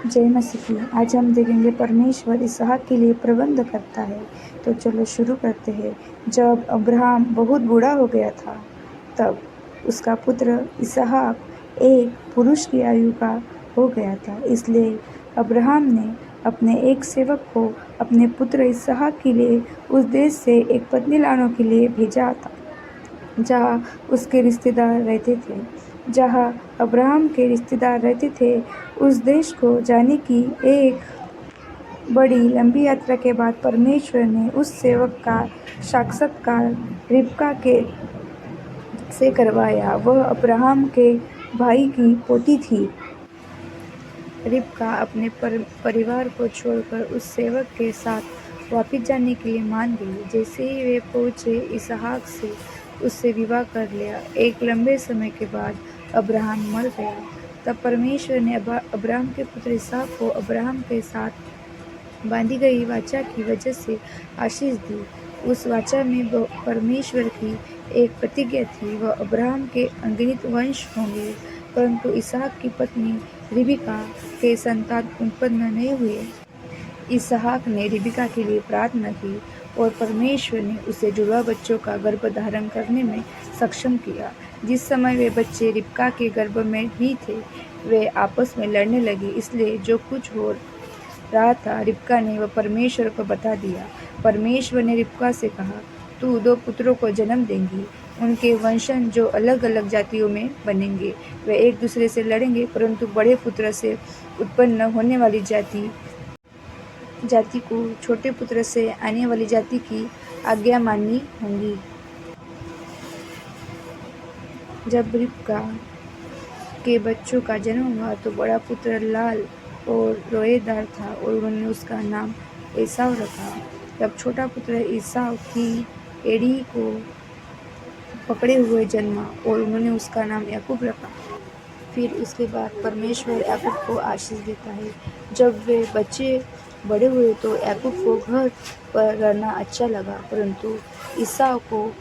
जय मसीह की। आज हम देखेंगे परमेश्वर इसहाक के लिए प्रबंध करता है। तो चलो शुरू करते हैं। जब अब्राहम बहुत बूढ़ा हो गया था तब उसका पुत्र इसहाक एक पुरुष की आयु का हो गया था। इसलिए अब्राहम ने अपने एक सेवक को अपने पुत्र इसहाक के लिए उस देश से एक पत्नी लाने के लिए भेजा था जहाँ उसके रिश्तेदार रहते थे। जहाँ अब्राहम के रिश्तेदार रहते थे उस देश को जाने की एक बड़ी लंबी यात्रा के बाद परमेश्वर ने उस सेवक का साक्षात्कार रिबका के से करवाया। वह अब्राहम के भाई की पोती थी। रिबका अपने परिवार को छोड़कर उस सेवक के साथ वापस जाने के लिए मान गई। जैसे ही वे पहुंचे इसहाक से उससे विवाह कर लिया। एक लंबे समय के बाद अब्राहम मर गया। तब परमेश्वर ने अब्राहम के पुत्र इसहाक को अब्राहम के साथ बांधी गई वाचा की वजह से आशीष दी। उस वाचा में परमेश्वर की एक प्रतिज्ञा थी, वह अब्राहम के अगणित वंश होंगे, परंतु इसहाक की पत्नी रिबका के संतान उत्पन्न नहीं हुए। इसहाक ने रिबका के लिए प्रार्थना की और परमेश्वर ने उसे जुड़वा बच्चों का गर्भ धारण करने में सक्षम किया। जिस समय वे बच्चे रिबका के गर्भ में ही थे, वे आपस में लड़ने लगे। इसलिए जो कुछ हो रहा था रिबका ने वह परमेश्वर को बता दिया। परमेश्वर ने रिबका से कहा, तू 2 पुत्रों को जन्म देंगी। उनके वंशज जो अलग अलग जातियों में बनेंगे, वे एक दूसरे से लड़ेंगे, परंतु बड़े पुत्र से उत्पन्न होने वाली जाति को छोटे पुत्र से आने वाली जाति की आज्ञा माननी होगी। जब रिबका के बच्चों का जन्म हुआ तो बड़ा पुत्र लाल और रोएदार था और उन्होंने उसका नाम एसाव रखा। जब छोटा पुत्र एसाव की एड़ी को पकड़े हुए जन्मा और उन्होंने उसका नाम याकूब रखा। फिर उसके बाद परमेश्वर याकूब को आशीष देता है। जब वे बच्चे बड़े हुए तो याकूब को घर पर रहना अच्छा लगा, परंतु ईसाव को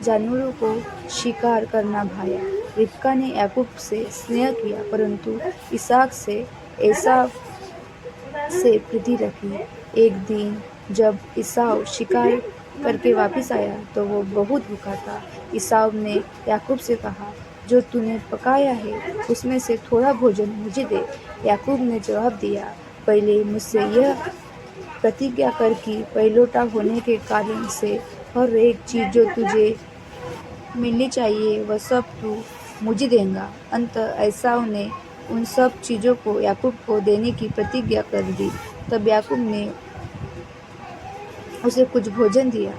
जानवरों को शिकार करना भाया। रिबका ने याकूब से स्नेह किया, परंतु इसहाक से एसाव से प्रीति रखी। एक दिन जब ईसाव शिकार करके वापस आया तो वो बहुत भूखा था। ईसाव ने याकूब से कहा, जो तूने पकाया है उसमें से थोड़ा भोजन मुझे दे। याकूब ने जवाब दिया, पहले मुझसे यह प्रतिज्ञा कर कि पहिलौठा होने के कारण से हर एक चीज़ जो तुझे मिलनी चाहिए वह सब तू मुझे देगा। अतः एसाव ने उन सब चीज़ों को याकूब को देने की प्रतिज्ञा कर दी। तब याकूब ने उसे कुछ भोजन दिया।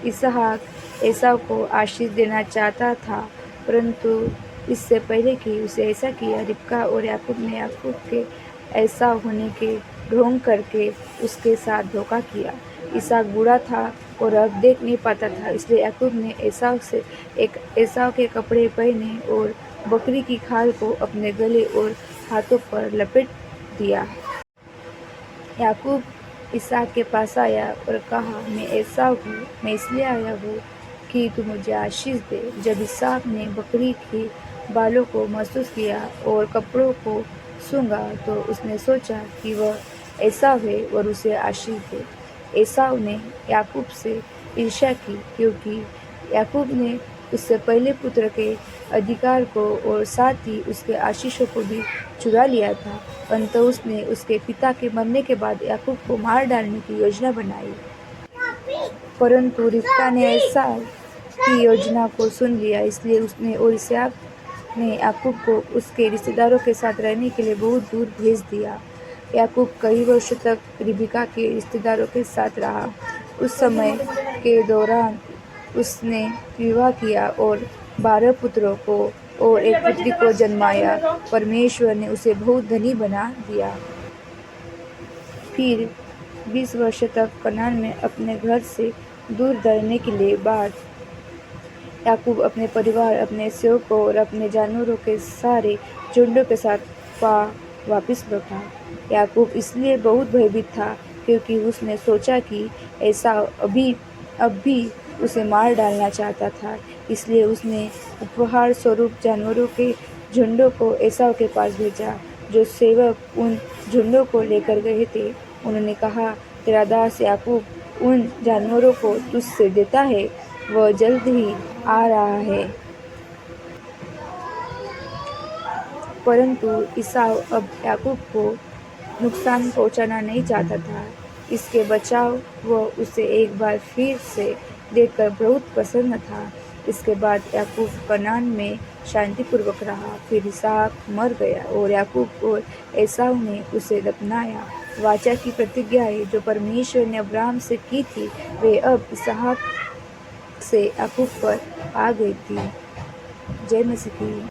इसहाक एसाव को आशीष देना चाहता था, परंतु इससे पहले कि उसे ऐसा किया, रिबका और याकूब ने याकूब के एसाव होने के ढोंग करके उसके साथ धोखा किया। इसहाक बूढ़ा था और अब देख नहीं पाता था, इसलिए याकूब ने एसाव के कपड़े पहने और बकरी की खाल को अपने गले और हाथों पर लपेट दिया। याकूब इसहाक के पास आया और कहा, मैं एसाव हूँ, मैं इसलिए आया हूँ कि तू मुझे आशीष दे। जब इसहाक ने बकरी के बालों को महसूस किया और कपड़ों को सूंघा तो उसने सोचा कि वह एसाव है और उसे आशीष दे। एसाव ने याकूब से ईर्ष्या की, क्योंकि याकूब ने उससे पहले पुत्र के अधिकार को और साथ ही उसके आशीषों को भी चुरा लिया था। अंत उसने उसके पिता के मरने के बाद याकूब को मार डालने की योजना बनाई, परंतु रिबका ने एसाव की योजना को सुन लिया। इसलिए उसने और इसहाक ने याकूब को उसके रिश्तेदारों के साथ रहने के लिए बहुत दूर भेज दिया। याकूब कई वर्षों तक रिबका के रिश्तेदारों के साथ रहा। उस समय के दौरान उसने विवाह किया और 12 पुत्रों को और एक पुत्री को जन्माया। परमेश्वर ने उसे बहुत धनी बना दिया। फिर 20 वर्ष तक कनान में अपने घर से दूर रहने के लिए बाद याकूब अपने परिवार, अपने सेवकों और अपने जानवरों के सारे झुंडों के साथ वापस लौटा। याकूब इसलिए बहुत भयभीत था क्योंकि उसने सोचा कि एसाव अब भी उसे मार डालना चाहता था। इसलिए उसने उपहार स्वरूप जानवरों के झुंडों को एसाव के पास भेजा। जो सेवक उन झुंडों को लेकर गए थे। उन्होंने कहा, तेरा दास याकूब उन जानवरों को तुझसे देता है, वह जल्द ही आ रहा है। परंतु ईसाऊ अब याकूब को नुकसान पहुंचाना नहीं चाहता था। इसके बचाव वह उसे एक बार फिर से देखकर बहुत प्रसन्न था। इसके बाद याकूब कनान में शांतिपूर्वक रहा। फिर इसहाक मर गया और याकूब और एसाव ने उसे दफनाया। वाचा की प्रतिज्ञाएं जो परमेश्वर ने अब्राहम से की थी, वे अब इसहाक से याकूब पर आ गई थी। जय मसीह की।